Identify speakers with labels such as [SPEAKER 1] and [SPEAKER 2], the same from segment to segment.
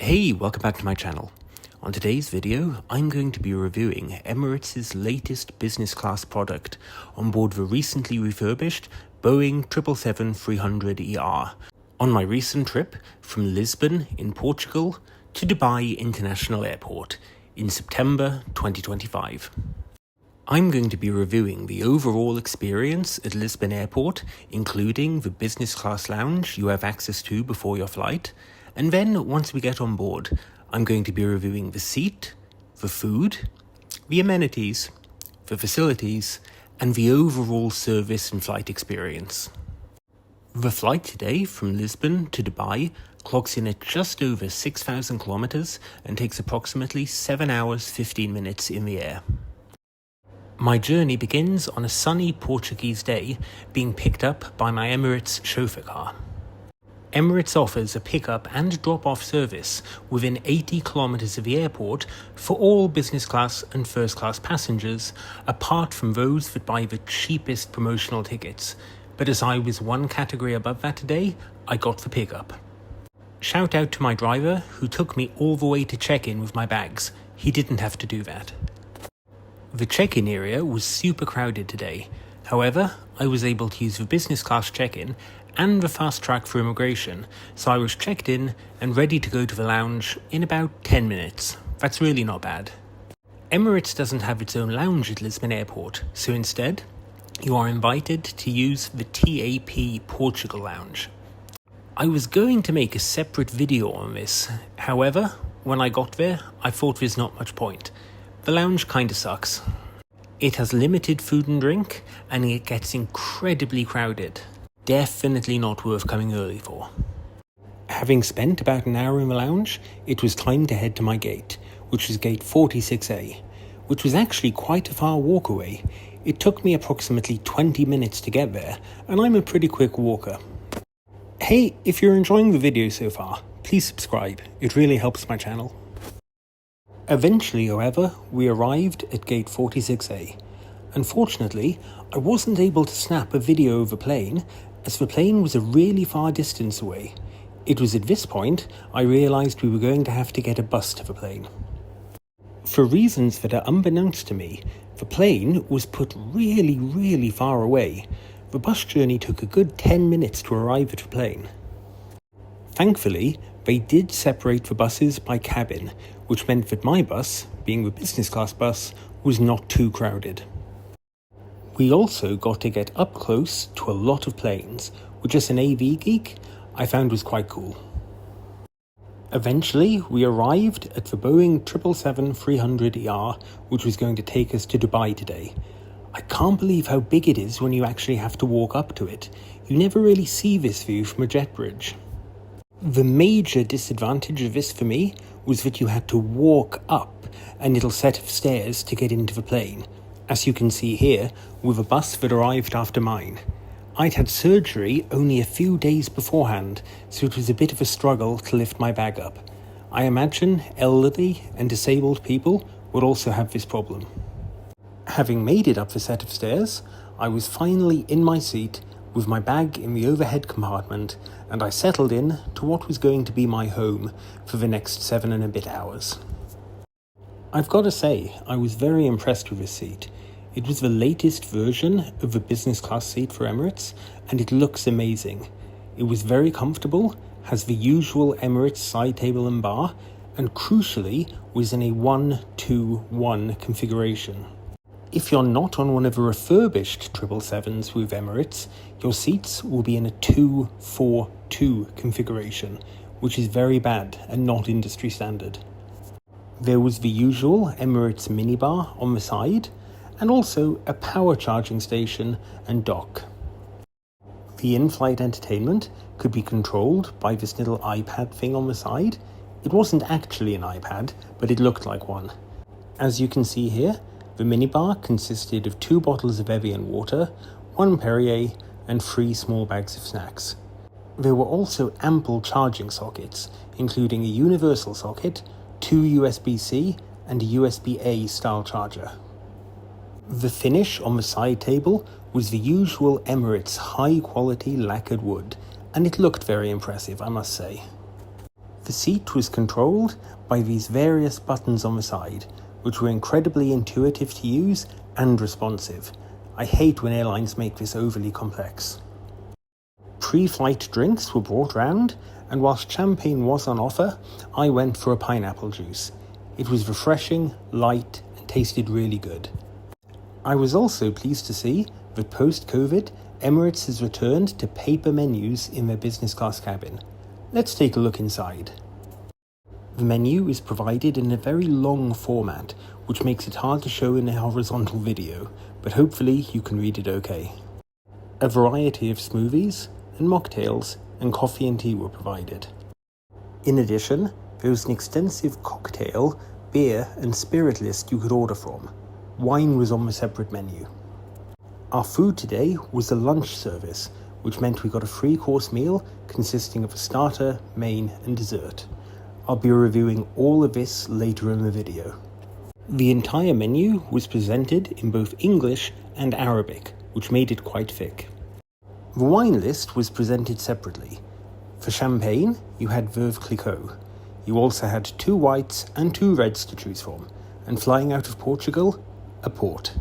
[SPEAKER 1] Hey, welcome back to my channel. On today's video, I'm going to be reviewing Emirates' latest business class product on board the recently refurbished Boeing 777-300ER on my recent trip from Lisbon in Portugal to Dubai International Airport in September 2025. I'm going to be reviewing the overall experience at Lisbon Airport, including the business class lounge you have access to before your flight, and then once we get on board, I'm going to be reviewing the seat, the food, the amenities, the facilities, and the overall service and flight experience. The flight today from Lisbon to Dubai clocks in at just over 6,000 kilometers and takes approximately 7 hours 15 minutes in the air. My journey begins on a sunny Portuguese day, being picked up by my Emirates chauffeur car. Emirates offers a pick-up and drop-off service within 80 kilometers of the airport for all business class and first class passengers, apart from those that buy the cheapest promotional tickets. But as I was one category above that today, I got the pick-up. Shout out to my driver who took me all the way to check-in with my bags. He didn't have to do that. The check-in area was super crowded today. However, I was able to use the business class check-in and the fast track for immigration, so I was checked in and ready to go to the lounge in about 10 minutes. That's really not bad. Emirates doesn't have its own lounge at Lisbon Airport, so instead, you are invited to use the TAP Portugal Lounge. I was going to make a separate video on this, however, when I got there, I thought there's not much point. The lounge kinda sucks. It has limited food and drink, and it gets incredibly crowded. Definitely not worth coming early for. Having spent about an hour in the lounge, it was time to head to my gate, which was gate 46A, which was actually quite a far walk away. It took me approximately 20 minutes to get there, and I'm a pretty quick walker. Hey, if you're enjoying the video so far, please subscribe. It really helps my channel. Eventually, however, we arrived at gate 46A. Unfortunately, I wasn't able to snap a video of the plane, as the plane was a really far distance away. It was at this point I realised we were going to have to get a bus to the plane. For reasons that are unbeknownst to me, the plane was put really far away. The bus journey took a good 10 minutes to arrive at the plane. Thankfully, they did separate the buses by cabin, which meant that my bus, being the business class bus, was not too crowded. We also got to get up close to a lot of planes, which as an AV geek, I found was quite cool. Eventually, we arrived at the Boeing 777-300ER, which was going to take us to Dubai today. I can't believe how big it is when you actually have to walk up to it. You never really see this view from a jet bridge. The major disadvantage of this for me was that you had to walk up a little set of stairs to get into the plane, as you can see here with a bus that arrived after mine. I'd had surgery only a few days beforehand, so it was a bit of a struggle to lift my bag up. I imagine elderly and disabled people would also have this problem. Having made it up the set of stairs, I was finally in my seat with my bag in the overhead compartment, and I settled in to what was going to be my home for the next 7 and a bit hours. I've got to say, I was very impressed with this seat. It was the latest version of the business class seat for Emirates, and it looks amazing. It was very comfortable, has the usual Emirates side table and bar, and crucially was in a 1-2-1 configuration. If you're not on one of the refurbished 777s with Emirates, your seats will be in a 2-4-2 configuration, which is very bad and not industry standard. There was the usual Emirates minibar on the side, and also a power charging station and dock. The in-flight entertainment could be controlled by this little iPad thing on the side. It wasn't actually an iPad, but it looked like one. As you can see here, the minibar consisted of 2 bottles of Evian water, 1 Perrier, and 3 small bags of snacks. There were also ample charging sockets, including a universal socket, 2 USB-C, and a USB-A style charger. The finish on the side table was the usual Emirates high-quality lacquered wood, and it looked very impressive, I must say. The seat was controlled by these various buttons on the side, which were incredibly intuitive to use and responsive. I hate when airlines make this overly complex. Pre-flight drinks were brought round, and whilst champagne was on offer, I went for a pineapple juice. It was refreshing, light, and tasted really good. I was also pleased to see that post-COVID, Emirates has returned to paper menus in their business class cabin. Let's take a look inside. The menu is provided in a very long format, which makes it hard to show in a horizontal video, but hopefully you can read it okay. A variety of smoothies and mocktails and coffee and tea were provided. In addition, there was an extensive cocktail, beer and spirit list you could order from. Wine was on the separate menu. Our food today was a lunch service, which meant we got a 3-course meal consisting of a starter, main and dessert. I'll be reviewing all of this later in the video. The entire menu was presented in both English and Arabic, which made it quite thick. The wine list was presented separately. For champagne, you had Veuve Clicquot. You also had 2 whites and 2 reds to choose from, and flying out of Portugal, a port.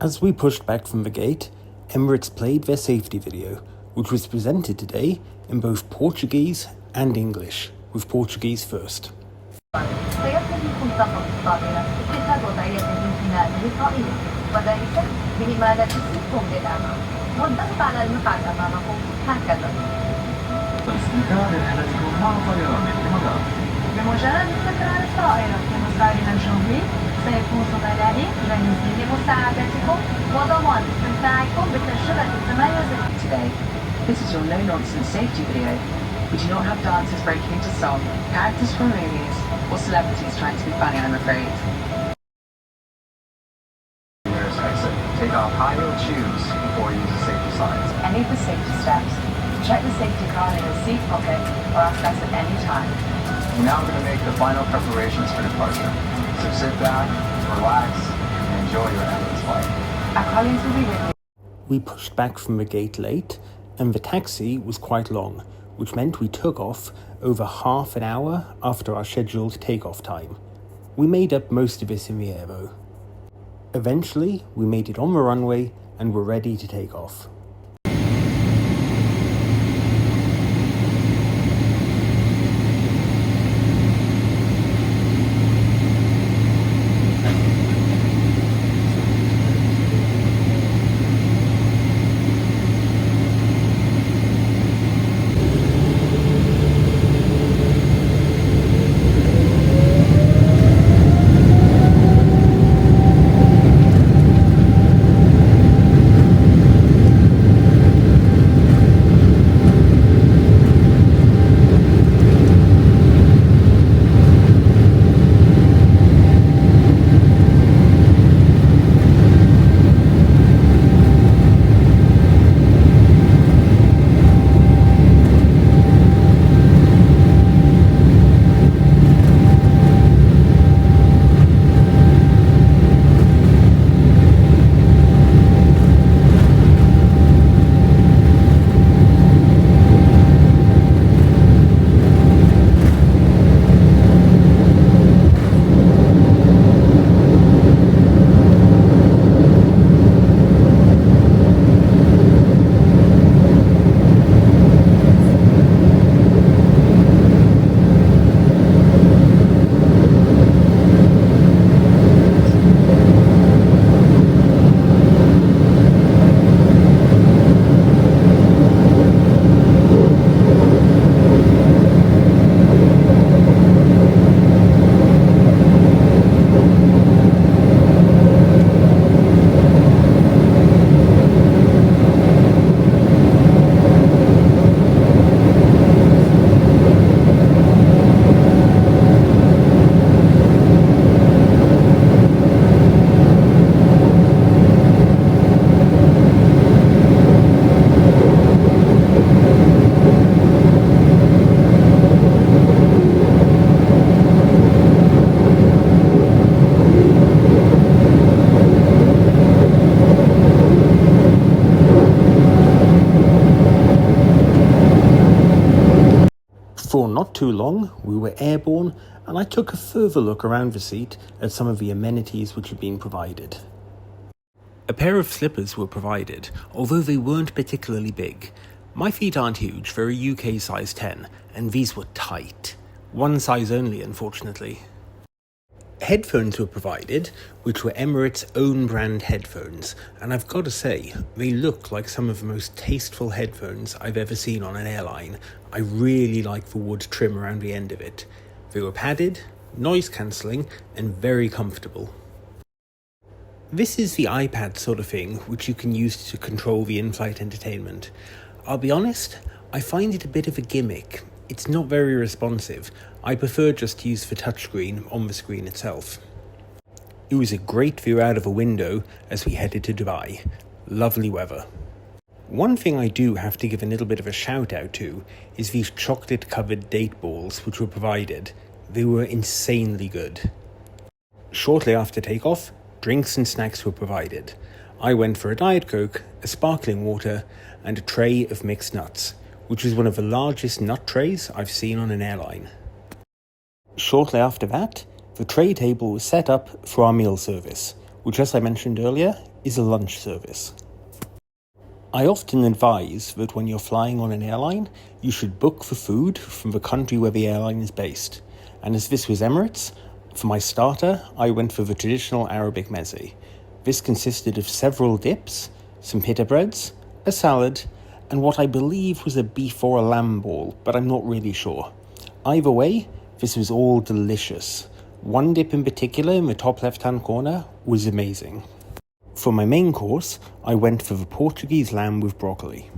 [SPEAKER 1] As we pushed back from the gate, Emirates played their safety video, which was presented today in both Portuguese and English, with Portuguese first.
[SPEAKER 2] سيكون زملائي جاهزين لمساعدتكم وضمان استمتاعكم بالتجربة المميزة. Today, this is your no-nonsense safety video. We do not have dancers breaking into song, characters from movies, or celebrities trying to be funny, I'm afraid.
[SPEAKER 3] Nearest exit. Take off high-heel shoes before you use the safety signs.
[SPEAKER 2] Any of the safety steps. Check the safety card in your seat pocket or ask us at any time.
[SPEAKER 3] We're now going to make the final preparations for departure. So sit back, relax, and enjoy your Emirates flight.
[SPEAKER 2] Our colleagues will be with you.
[SPEAKER 1] We pushed back from the gate late, and the taxi was quite long, which meant we took off over half an hour after our scheduled takeoff time. We made up most of this in the air though. Eventually, we made it on the runway and were ready to take off. too long, we were airborne, and I took a further look around the seat at some of the amenities which had been provided. A pair of slippers were provided, although they weren't particularly big. My feet aren't huge, they're a UK size 10, and these were tight. One size only, unfortunately. Headphones were provided, which were Emirates' own brand headphones, and I've got to say, they look like some of the most tasteful headphones I've ever seen on an airline. I really like the wood trim around the end of it. They were padded, noise cancelling, and very comfortable. This is the iPad sort of thing which you can use to control the in-flight entertainment. I'll be honest, I find it a bit of a gimmick. It's not very responsive. I prefer just to use the touchscreen on the screen itself. It was a great view out of a window as we headed to Dubai. Lovely weather. One thing I do have to give a little bit of a shout out to is these chocolate covered date balls which were provided. They were insanely good. Shortly after takeoff, drinks and snacks were provided. I went for a Diet Coke, a sparkling water, and a tray of mixed nuts, which was one of the largest nut trays I've seen on an airline. Shortly after that, the tray table was set up for our meal service, which, as I mentioned earlier, is a lunch service. I often advise that when you're flying on an airline, you should book for food from the country where the airline is based. And as this was Emirates, for my starter, I went for the traditional Arabic meze. This consisted of several dips, some pita breads, a salad, and what I believe was a beef or a lamb ball, but I'm not really sure. Either way, this was all delicious. One dip in particular in the top left-hand corner was amazing. For my main course, I went for the Portuguese lamb with broccoli.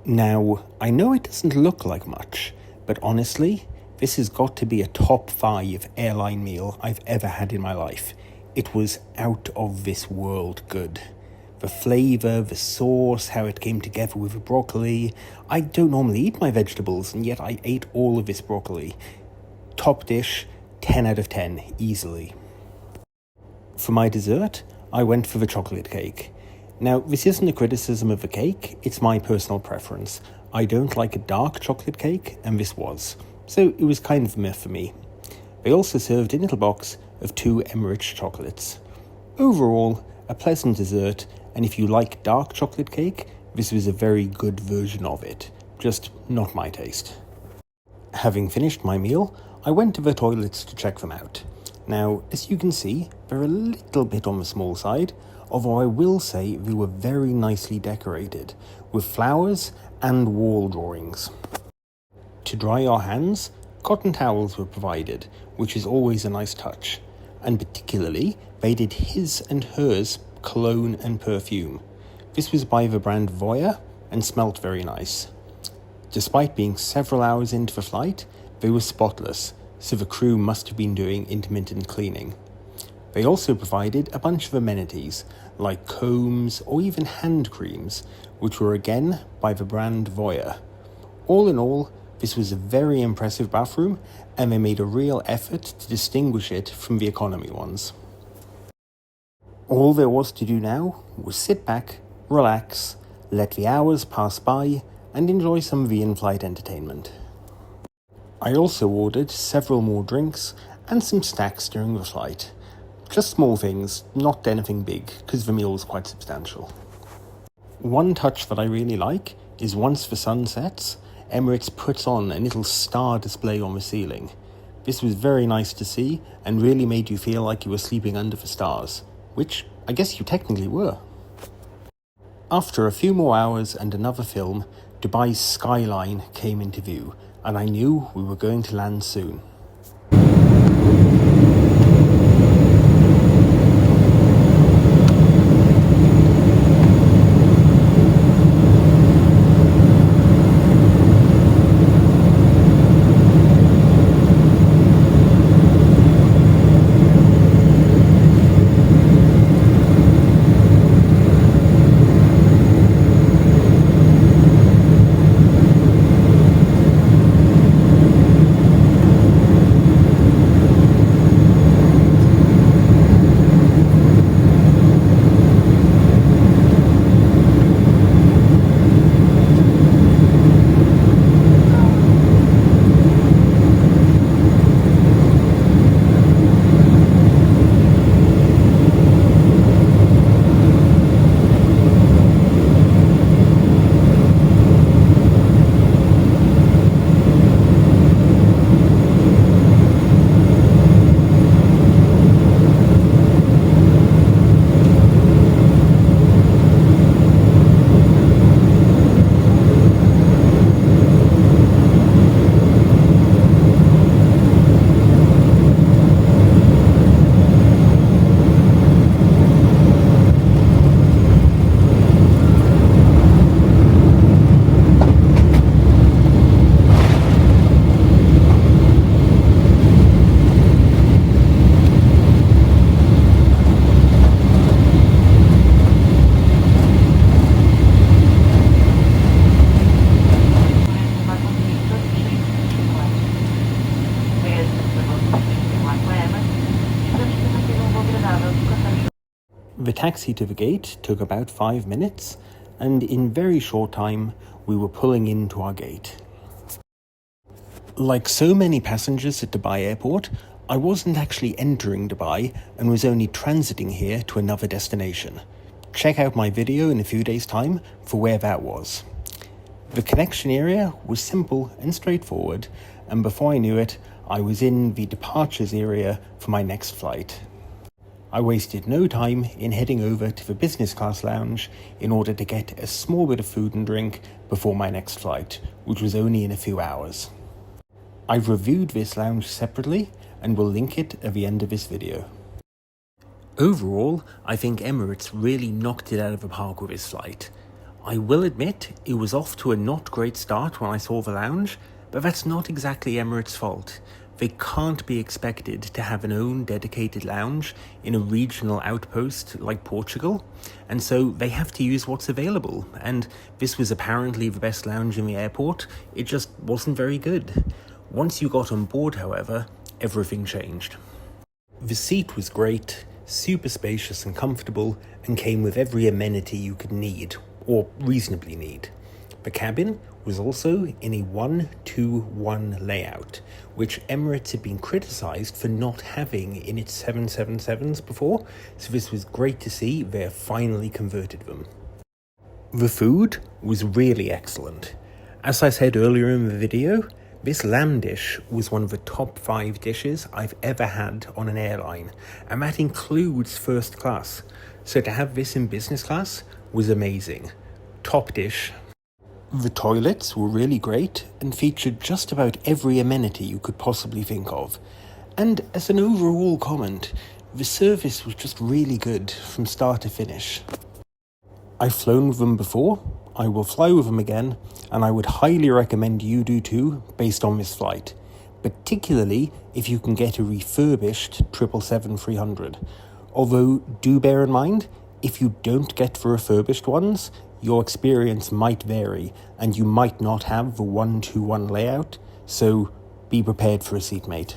[SPEAKER 1] Now, I know it doesn't look like much, but honestly, this has got to be a top 5 airline meal I've ever had in my life. It was out of this world good. The flavour, the sauce, how it came together with the broccoli. I don't normally eat my vegetables, and yet I ate all of this broccoli. Top dish, 10 out of 10, easily. For my dessert, I went for the chocolate cake. Now, this isn't a criticism of the cake, it's my personal preference. I don't like a dark chocolate cake, and this was. So it was kind of meh for me. They also served a little box of 2 Emirates chocolates. Overall, a pleasant dessert, and if you like dark chocolate cake, this was a very good version of it. Just not my taste. Having finished my meal, I went to the toilets to check them out. Now, as you can see, they're a little bit on the small side, although I will say they were very nicely decorated, with flowers and wall drawings. To dry your hands, cotton towels were provided, which is always a nice touch, and particularly they did his and hers cologne and perfume. This was by the brand Voya and smelt very nice. Despite being several hours into the flight, they were spotless, so the crew must have been doing intermittent cleaning. They also provided a bunch of amenities, like combs or even hand creams, which were again by the brand Voya. All in all, this was a very impressive bathroom, and they made a real effort to distinguish it from the economy ones. All there was to do now was sit back, relax, let the hours pass by, and enjoy some of the in-flight entertainment. I also ordered several more drinks and some snacks during the flight. Just small things, not anything big, because the meal was quite substantial. One touch that I really like is once the sun sets, Emirates puts on a little star display on the ceiling. This was very nice to see and really made you feel like you were sleeping under the stars, which I guess you technically were. After a few more hours and another film, Dubai's skyline came into view, and I knew we were going to land soon. The taxi to the gate took about 5 minutes, and in very short time we were pulling into our gate. Like so many passengers at Dubai Airport, I wasn't actually entering Dubai and was only transiting here to another destination. Check out my video in a few days' time for where that was. The connection area was simple and straightforward, and before I knew it, I was in the departures area for my next flight. I wasted no time in heading over to the business class lounge in order to get a small bit of food and drink before my next flight, which was only in a few hours. I've reviewed this lounge separately and will link it at the end of this video. Overall, I think Emirates really knocked it out of the park with this flight. I will admit it was off to a not great start when I saw the lounge, but that's not exactly Emirates' fault. They can't be expected to have an own dedicated lounge in a regional outpost like Portugal, and so they have to use what's available, and this was apparently the best lounge in the airport. It just wasn't very good. Once you got on board, however, everything changed. The seat was great, super spacious and comfortable, and came with every amenity you could need, or reasonably need. The cabin was also in a 1-2-1 layout, which Emirates had been criticised for not having in its 777s before, so this was great to see they have finally converted them. The food was really excellent. As I said earlier in the video, this lamb dish was one of the top 5 dishes I've ever had on an airline, and that includes first class, so to have this in business class was amazing. Top dish. The toilets were really great and featured just about every amenity you could possibly think of. And as an overall comment, the service was just really good from start to finish. I've flown with them before, I will fly with them again, and I would highly recommend you do too based on this flight, particularly if you can get a refurbished 777-300. Although do bear in mind, if you don't get the refurbished ones, your experience might vary and you might not have the 1-2-1 layout, so be prepared for a seatmate.